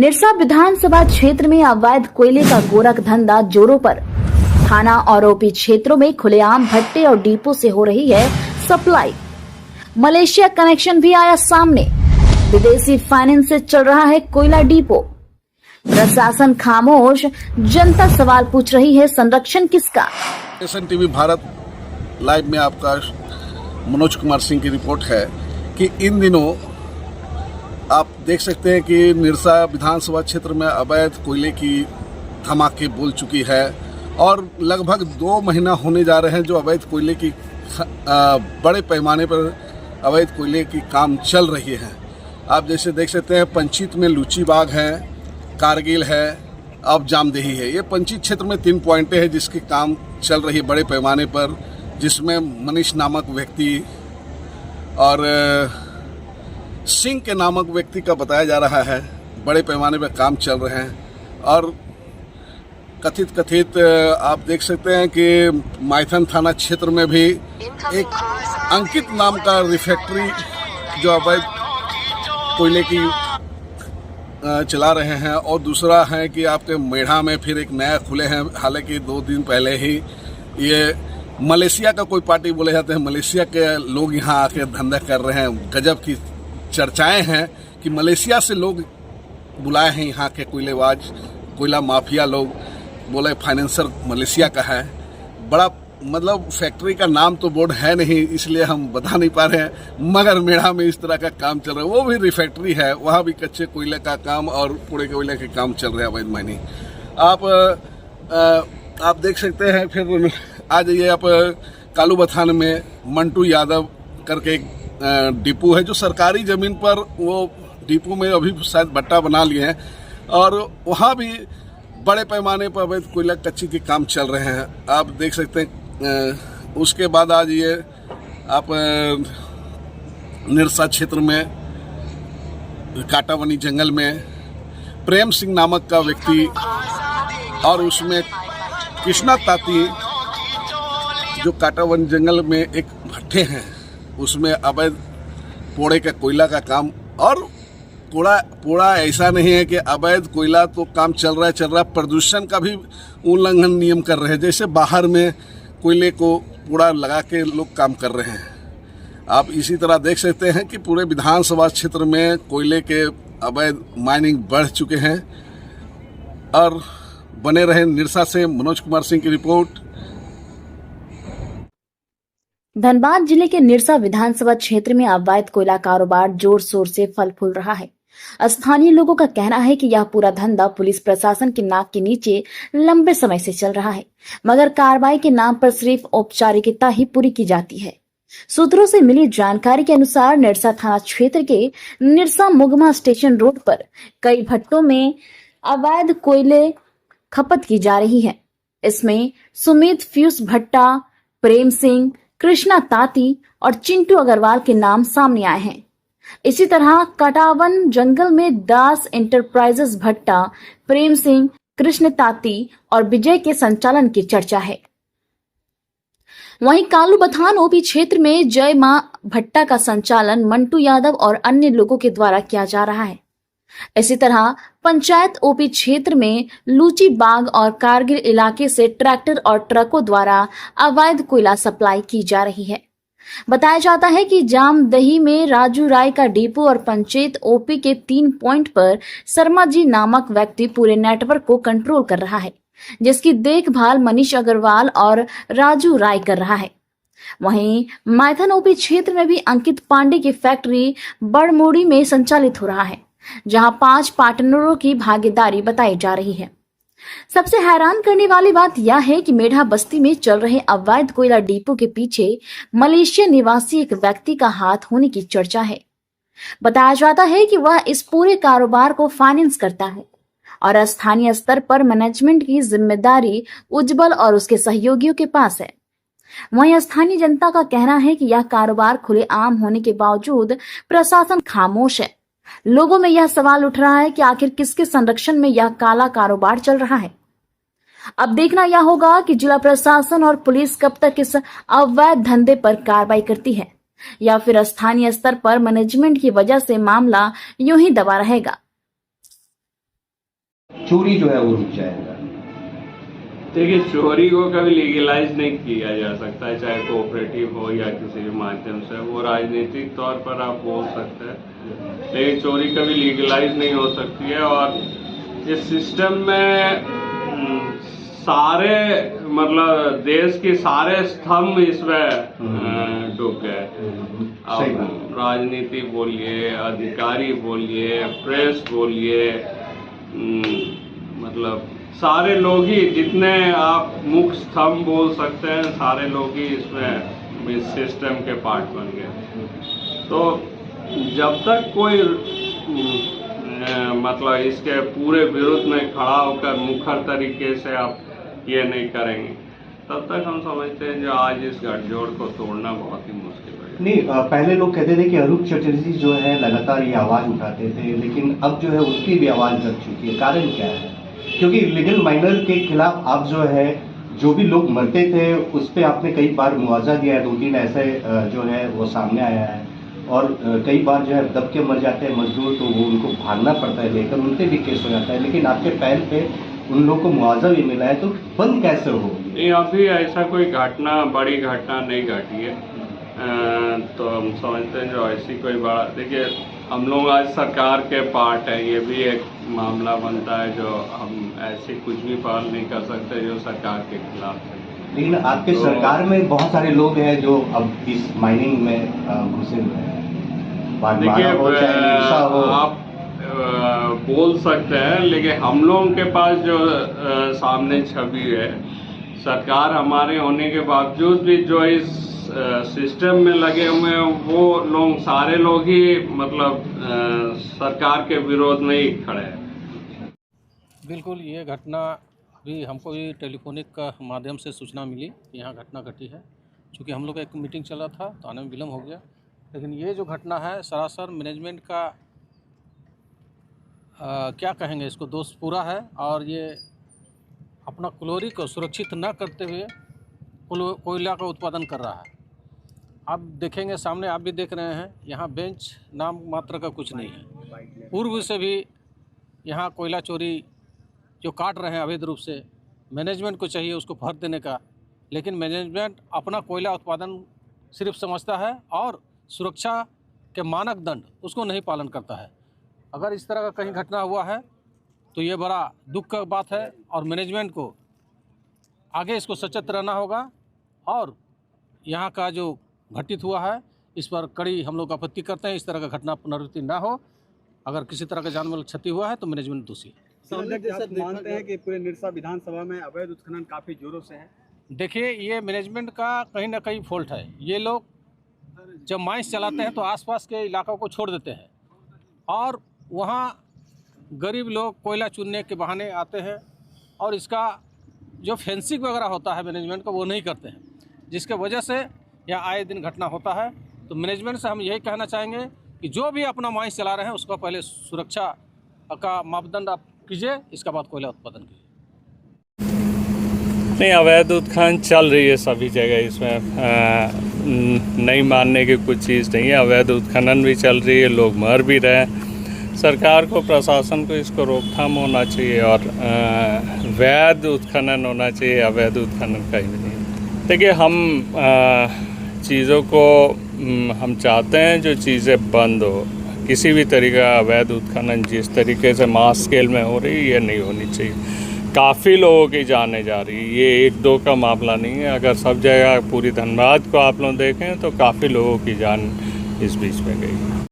निरसा विधानसभा क्षेत्र में अवैध कोयले का गोरख धंधा जोरों पर। थाना और ओपी क्षेत्रों में खुलेआम भट्टे और डिपो से हो रही है सप्लाई। मलेशिया कनेक्शन भी आया सामने। विदेशी फाइनेंस से चल रहा है कोयला डिपो। प्रशासन खामोश, जनता सवाल पूछ रही है, संरक्षण किसका? एसएन टीवी भारत लाइव में आपका मनोज कुमार सिंह की रिपोर्ट है कि इन दिनों आप देख सकते हैं कि निरसा विधानसभा क्षेत्र में अवैध कोयले की धमाके बोल चुकी है और लगभग 2 महीना होने जा रहे हैं जो अवैध कोयले की बड़े पैमाने पर अवैध कोयले की काम चल रही है। आप जैसे देख सकते हैं पंचीत में लूची बाग है, कारगिल है, अब जामदेही है। ये पंचीत क्षेत्र में 3 पॉइंटें हैं जिसकी काम चल रही है बड़े पैमाने पर, जिसमें मनीष नामक व्यक्ति और सिंह के नामक व्यक्ति का बताया जा रहा है बड़े पैमाने पर काम चल रहे हैं। और कथित आप देख सकते हैं कि माइथन थाना क्षेत्र में भी एक अंकित नाम का रिफैक्ट्री जो अवैध कोयले की चला रहे हैं, और दूसरा है कि आपके मेढ़ा में फिर एक नया खुले हैं। हालांकि 2 दिन पहले ही ये मलेशिया का कोई पार्टी बोले जाते हैं, मलेशिया के लोग यहाँ आके धंधा कर रहे हैं। गजब की चर्चाएं हैं कि मलेशिया से लोग बुलाए हैं यहाँ के कोयलेबाज, कोयला माफिया लोग, बोले फाइनेंसर मलेशिया का है। बड़ा मतलब फैक्ट्री का नाम तो बोर्ड है नहीं इसलिए हम बता नहीं पा रहे हैं, मगर मेढ़ा में इस तरह का काम चल रहा है। वो भी रिफैक्ट्री है, वहाँ भी कच्चे कोयले का काम और पूरे कोयले के काम चल रहे हैं, अवैध माइनिंग। आप देख सकते हैं। फिर आ जाइए आप कालू बथान में मंटू यादव करके एक डिपो है जो सरकारी ज़मीन पर, वो डिपो में अभी शायद भट्टा बना लिए हैं और वहाँ भी बड़े पैमाने पर अवैध कोयला कच्ची के काम चल रहे हैं। आप देख सकते हैं। उसके बाद आ जाइए आप निरसा क्षेत्र में काटावनी जंगल में प्रेम सिंह नामक का व्यक्ति और उसमें कृष्णा ताती जो काटावनी जंगल में एक भट्टे हैं उसमें अवैध पोड़े का कोयला का काम। और पोड़ा ऐसा नहीं है कि अवैध कोयला तो काम चल रहा है, प्रदूषण का भी उल्लंघन नियम कर रहे हैं। जैसे बाहर में कोयले को पोड़ा लगा के लोग काम कर रहे हैं। आप इसी तरह देख सकते हैं कि पूरे विधानसभा क्षेत्र में कोयले के अवैध माइनिंग बढ़ चुके हैं। और बने रहे निरसा से मनोज कुमार सिंह की रिपोर्ट। धनबाद जिले के निरसा विधानसभा क्षेत्र में अवैध कोयला कारोबार जोर शोर से फल फूल रहा है। स्थानीय लोगों का कहना है कि यह पूरा धंधा पुलिस प्रशासन के नाक के नीचे लंबे समय से चल रहा है, मगर कार्रवाई के नाम पर सिर्फ औपचारिकता ही पूरी की जाती है। सूत्रों से मिली जानकारी के अनुसार निरसा थाना क्षेत्र के निरसा मुगमा स्टेशन रोड पर कई भट्टों में अवैध कोयले खपत की जा रही है। इसमें सुमित फ्यूज भट्टा, प्रेम सिंह, कृष्णा ताती और चिंटू अग्रवाल के नाम सामने आए हैं। इसी तरह कटावन जंगल में दास एंटरप्राइजेस भट्टा, प्रेम सिंह, कृष्ण ताती और विजय के संचालन की चर्चा है। वहीं कालू बथान ओपी क्षेत्र में जय मां भट्टा का संचालन मंटू यादव और अन्य लोगों के द्वारा किया जा रहा है। इसी तरह पंचायत ओपी क्षेत्र में लूची बाग और कारगिल इलाके से ट्रैक्टर और ट्रकों द्वारा अवैध कोयला सप्लाई की जा रही है। बताया जाता है कि जामदही में राजू राय का डिपो और पंचायत ओपी के 3 पॉइंट पर शर्मा जी नामक व्यक्ति पूरे नेटवर्क को कंट्रोल कर रहा है, जिसकी देखभाल मनीष अग्रवाल और राजू राय कर रहा है। वहीं माइथन ओपी क्षेत्र में भी अंकित पांडे की फैक्ट्री बड़मोड़ी में संचालित हो रहा है, जहां 5 पार्टनरों की भागीदारी बताई जा रही है। सबसे हैरान करने वाली बात यह है कि मेढ़ा बस्ती में चल रहे अवैध कोयला डिपो के पीछे मलेशिया निवासी एक व्यक्ति का हाथ होने की चर्चा है। बताया जाता है कि वह इस पूरे कारोबार को फाइनेंस करता है और स्थानीय स्तर पर मैनेजमेंट की जिम्मेदारी उज्जवल और उसके सहयोगियों के पास है। वहीं स्थानीय जनता का कहना है कि यह कारोबार खुलेआम होने के बावजूद प्रशासन खामोश है। लोगों में यह सवाल उठ रहा है कि आखिर किसके संरक्षण में यह काला कारोबार चल रहा है। अब देखना यह होगा कि जिला प्रशासन और पुलिस कब तक इस अवैध धंधे पर कार्रवाई करती है या फिर स्थानीय स्तर पर मैनेजमेंट की वजह से मामला यूं ही दबा रहेगा। चोरी जो है वो रुक जाएगा? देखिए, चोरी को कभी लीगलाइज नहीं किया जा सकता है, चाहे कोऑपरेटिव हो या किसी भी माध्यम से। वो राजनीतिक तौर पर आप बोल सकते हैं, लेकिन चोरी कभी लीगलाइज नहीं हो सकती है। और इस सिस्टम में सारे मतलब देश के सारे स्तंभ इसमें डूब गए। अब राजनीति बोलिए, अधिकारी बोलिए, प्रेस बोलिए, मतलब सारे लोग ही, जितने आप मुख्य स्तंभ बोल सकते हैं, सारे लोग ही इसमें इस सिस्टम के पार्ट बन गए। तो जब तक कोई मतलब इसके पूरे विरुद्ध में खड़ा होकर मुखर तरीके से आप ये नहीं करेंगे, तब तक हम समझते हैं जो आज इस गठजोड़ को तोड़ना बहुत ही मुश्किल है। नहीं, पहले लोग कहते थे कि अरूप चटर्जी जो है लगातार ये आवाज़ उठाते थे, लेकिन अब जो है उसकी भी आवाज़ दब चुकी है। कारण क्या है? क्योंकि इलीगल माइनर के खिलाफ आप जो है, जो भी लोग मरते थे उस पर आपने कई बार मुआवजा दिया है, 2-3 ऐसे जो है वो सामने आया है। और कई बार जो है दब के मर जाते हैं मजदूर, तो वो उनको भागना पड़ता है लेकर, उनके भी केस हो जाता है। लेकिन आपके पहल पे उन लोगों को मुआवजा भी मिला है, तो बंद कैसे हो? नहीं, अभी ऐसा कोई घटना, बड़ी घटना नहीं घटी है। तो हम समझते हैं जो ऐसी कोई बड़ा, देखिए हम लोग आज सरकार के पार्ट है, ये भी एक मामला बनता है जो हम ऐसे कुछ भी पहल नहीं कर सकते जो सरकार के खिलाफ है। लेकिन आपके सरकार में बहुत सारे लोग हैं जो अब इस माइनिंग में घुसे हुए हैं। देखिए, आप बोल सकते हैं, लेकिन हम लोगों के पास जो सामने छवि है, सरकार हमारे होने के बावजूद भी जो इस सिस्टम में लगे हुए हैं, वो लोग, सारे लोग ही मतलब सरकार के विरोध में ही खड़े हैं। बिल्कुल, ये घटना भी हमको भी टेलीफोनिक का माध्यम से सूचना मिली कि यहाँ घटना घटी है। चूँकि हम लोग का एक मीटिंग चला था तो आने में विलम्ब हो गया, लेकिन ये जो घटना है सरासर मैनेजमेंट का क्या कहेंगे, इसको दोष पूरा है। और ये अपना क्लोरी को सुरक्षित न करते हुए कोयला का उत्पादन कर रहा है। आप देखेंगे, सामने आप भी देख रहे हैं, यहाँ बेंच नाम मात्र का कुछ नहीं है। पूर्व से भी यहाँ कोयला चोरी जो काट रहे हैं अवैध रूप से, मैनेजमेंट को चाहिए उसको भर देने का, लेकिन मैनेजमेंट अपना कोयला उत्पादन सिर्फ समझता है और सुरक्षा के मानक दंड उसको नहीं पालन करता है। अगर इस तरह का कहीं घटना हुआ है तो ये बड़ा दुख का बात है, और मैनेजमेंट को आगे इसको सचेत रहना होगा। और यहाँ का जो घटित हुआ है इस पर कड़ी हम लोग आपत्ति करते हैं। इस तरह का घटना पुनरावृत्ति ना हो। अगर किसी तरह का जानमाल क्षति हुआ है तो मैनेजमेंट दोषी है। आप मानते हैं कि पूरे निरसा विधानसभा में अवैध उत्खनन काफी जोरों से है? देखिए, ये मैनेजमेंट का कहीं ना कहीं फॉल्ट है। ये लोग जब माइंस चलाते हैं तो आसपास के इलाकों को छोड़ देते हैं, और वहाँ गरीब लोग कोयला चुनने के बहाने आते हैं, और इसका जो फेंसिंग वगैरह होता है मैनेजमेंट का वो नहीं करते हैं, जिसके वजह से यहाँ आए दिन घटना होता है। तो मैनेजमेंट से हम यही कहना चाहेंगे कि जो भी अपना माइंस चला रहे हैं उसका पहले सुरक्षा का मापदंड आप कीजिए, इसके बाद कोयला उत्पादन कीजिए। नहीं, अवैध उत्खनन चल रही है सभी जगह, इसमें नहीं मानने की कुछ चीज़ नहीं है। अवैध उत्खनन भी चल रही है, लोग मर भी रहे हैं। सरकार को, प्रशासन को इसको रोकथाम होना चाहिए, और वैध उत्खनन होना चाहिए, अवैध उत्खनन कहीं भी नहीं। देखिए, हम चीज़ों को हम चाहते हैं जो चीज़ें बंद हो। किसी भी तरीके का अवैध उत्खनन जिस तरीके से मास स्केल में हो रही है, ये नहीं होनी चाहिए। काफ़ी लोगों की जाने जा रही है, ये 1-2 का मामला नहीं है। अगर सब जगह पूरी धनबाद को आप लोग देखें तो काफ़ी लोगों की जान इस बीच में गई।